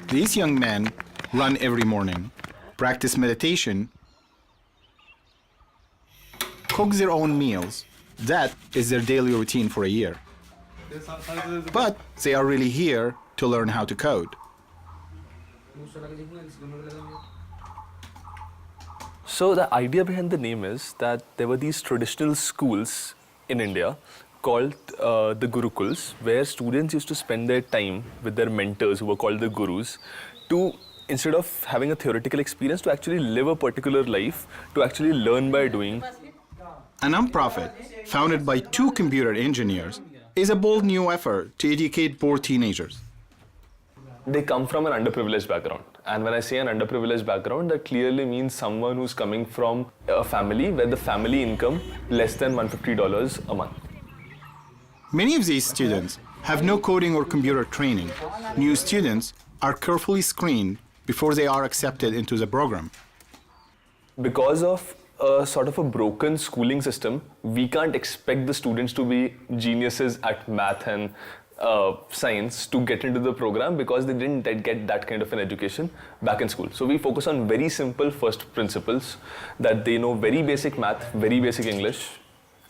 These young men run every morning, practice meditation, cook their own meals. That is their daily routine for a year. But they are really here to learn how to code. So the idea behind the name is that there were these traditional schools in India called the Gurukuls, where students used to spend their time with their mentors who were called the Gurus to, instead of having a theoretical experience, to actually live a particular life, to actually learn by doing. A non-profit founded by two computer engineers is a bold new effort to educate poor teenagers. They come from an underprivileged background. And when I say an underprivileged background, that clearly means someone who's coming from a family where the family income less than $150 a month. Many of these students have no coding or computer training. New students are carefully screened before they are accepted into the program. Because of a sort of a broken schooling system, we can't expect the students to be geniuses at math and science to get into the program because they didn't get that kind of an education back in school. So we focus on very simple first principles, that they know very basic math, very basic English,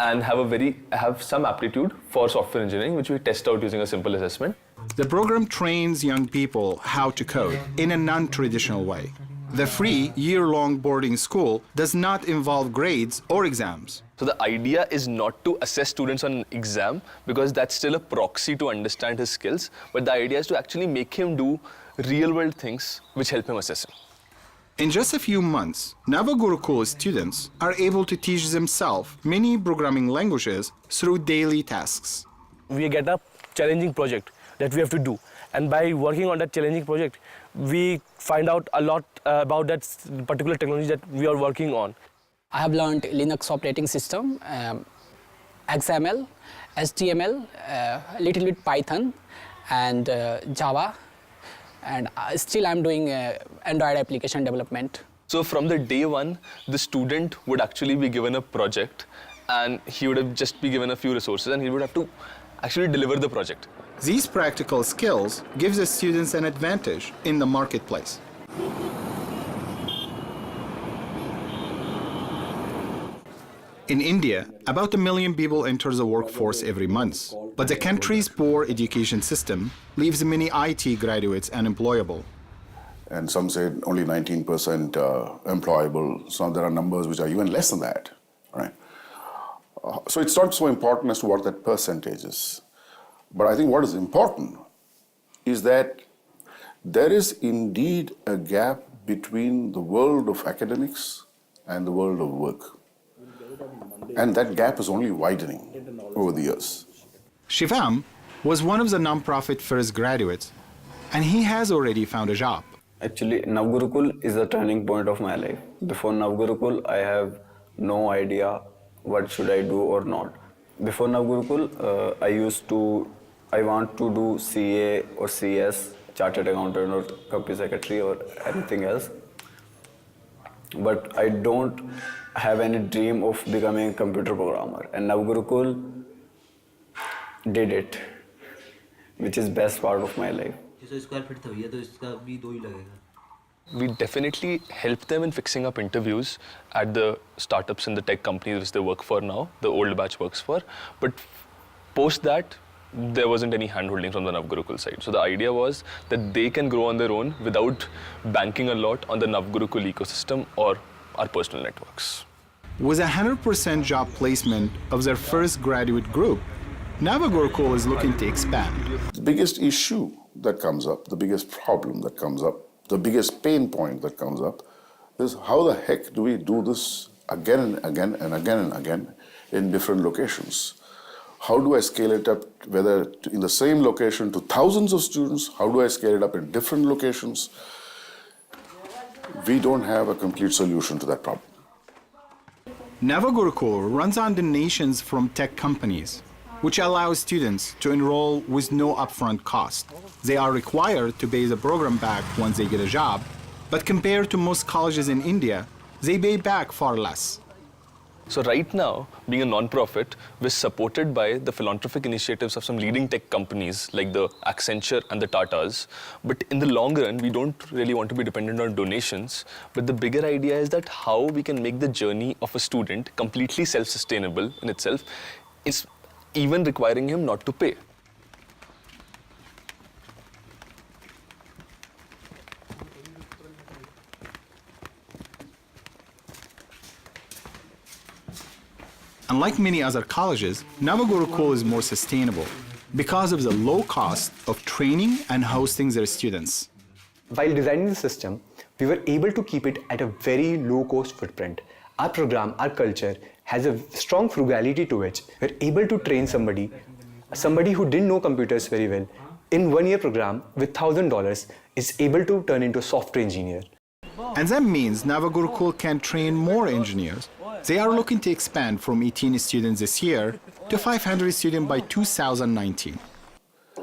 and have some aptitude for software engineering, which we test out using a simple assessment. The program trains young people how to code in a non-traditional way. The free year-long boarding school does not involve grades or exams. So the idea is not to assess students on an exam, because that's still a proxy to understand his skills, but the idea is to actually make him do real-world things which help him assess him. In just a few months, NavGurukul students are able to teach themselves many programming languages through daily tasks. We get a challenging project that we have to do, and by working on that challenging project, we find out a lot about that particular technology that we are working on. I have learned Linux operating system, XML, HTML, a little bit Python, and Java, and still I'm doing Android application development. So from the day one, the student would actually be given a project, and he would have just be given a few resources, and he would have to actually deliver the project. These practical skills give the students an advantage in the marketplace. In India, about 1 million people enter the workforce every month, but the country's poor education system leaves many IT graduates unemployable. And some say only 19% employable. Some there are numbers which are even less than that, right? So it's not so important as to what that percentage is. But I think what is important is that there is indeed a gap between the world of academics and the world of work. And that gap is only widening over the years. Shivam was one of the non-profit first graduates, and he has already found a job. Actually, NavGurukul is the turning point of my life. Before NavGurukul, I have no idea what should I do or not. Before NavGurukul, I want to do CA or CS, Chartered Accountant or Company Secretary or anything else. But I don't have any dream of becoming a computer programmer. And NavGurukul did it, which is best part of my life. We definitely help them in fixing up interviews at the startups and the tech companies which they work for now, the old batch works for. But post that, there wasn't any hand-holding from the NavGurukul side. So the idea was that they can grow on their own without banking a lot on the NavGurukul ecosystem or our personal networks. With 100% job placement of their first graduate group, NavGurukul is looking to expand. The biggest issue that comes up, the biggest problem that comes up, the biggest pain point that comes up is how the heck do we do this again and again and again and again in different locations? How do I scale it up, whether in the same location to thousands of students? How do I scale it up in different locations? We don't have a complete solution to that problem. NavGurukul runs on donations from tech companies, which allows students to enroll with no upfront cost. They are required to pay the program back once they get a job, but compared to most colleges in India, they pay back far less. So right now, being a non-profit, we're supported by the philanthropic initiatives of some leading tech companies like the Accenture and the Tatas. But in the long run, we don't really want to be dependent on donations. But the bigger idea is that how we can make the journey of a student completely self-sustainable in itself, is even requiring him not to pay. Unlike many other colleges, NavGurukul is more sustainable because of the low cost of training and hosting their students. While designing the system, we were able to keep it at a very low cost footprint. Our program, our culture has a strong frugality to it. We're able to train somebody who didn't know computers very well, in 1 year program with $1,000 is able to turn into a software engineer. And that means NavGurukul can train more engineers. They are looking to expand from 18 students this year to 500 students by 2019.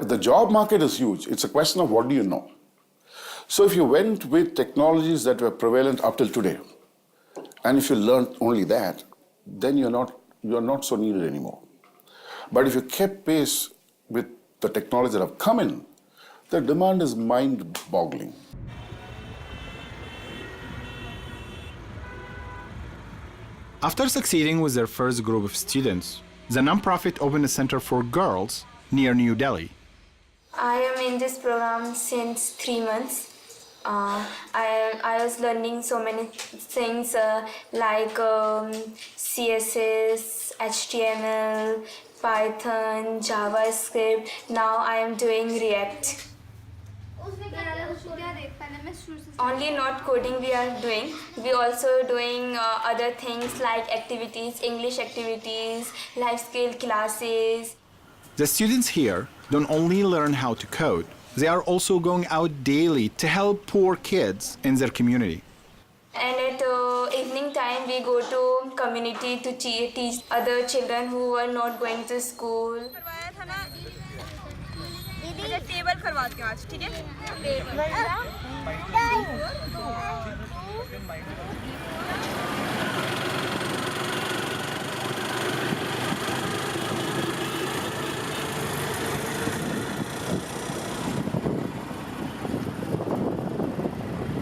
The job market is huge. It's a question of what do you know. So if you went with technologies that were prevalent up till today, and if you learned only that, then you're not so needed anymore. But if you kept pace with the technologies that have come in, the demand is mind-boggling. After succeeding with their first group of students, the nonprofit opened a center for girls near New Delhi. I am in this program since 3 months. I was learning so many things like CSS, HTML, Python, JavaScript. Now I am doing React. Only not coding we are doing. We also doing other things like activities, English activities, life skill classes. The students here don't only learn how to code, they are also going out daily to help poor kids in their community. And at evening time, we go to community to teach other children who are not going to school. Table करवाती हूँ आज, ठीक है?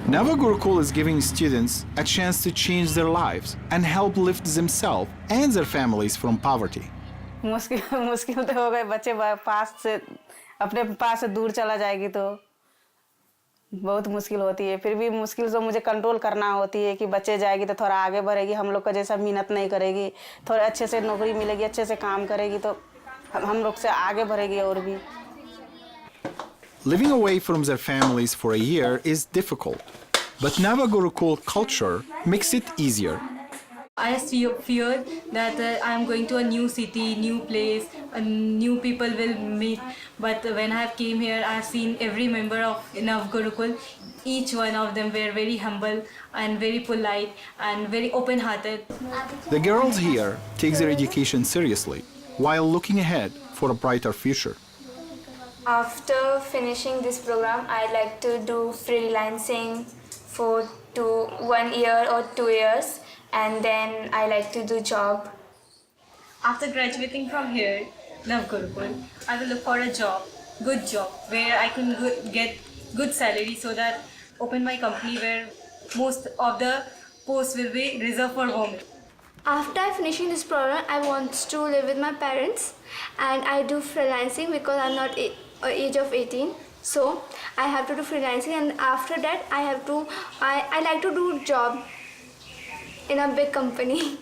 NavGurukul is giving students a chance to change their lives and help lift themselves and their families from poverty. मुश्किल तो हो गए, बच्चे पास से अपने पास से दूर चला जाएगी तो बहुत मुश्किल होती है। फिर भी मुश्किल तो मुझे कंट्रोल करना होती है कि बच्चे जाएगी तो थोड़ा आगे बढ़ेगी, हम लोग का जैसा मेहनत नहीं करेगी, थोड़ा अच्छे से नौकरी मिलेगी, अच्छे से काम करेगी तो हम लोग से आगे बढ़ेगी और भी। Living away from their families for a year is difficult, but NavGurukul culture makes it easier. I feared that I am going to a new city, new place, new people will meet. But when I have came here, I have seen every member of NavGurukul. Each one of them were very humble and very polite and very open-hearted. The girls here take their education seriously while looking ahead for a brighter future. After finishing this program, I like to do freelancing for 1 year or 2 years. And then I like to do job. After graduating from here, NavGurukul, I will look for a job, good job, where I can get good salary so that open my company where most of the posts will be reserved for women. After finishing this program, I want to live with my parents and I do freelancing because I'm not age of 18. So I have to do freelancing, and after that I like to do job in a big company.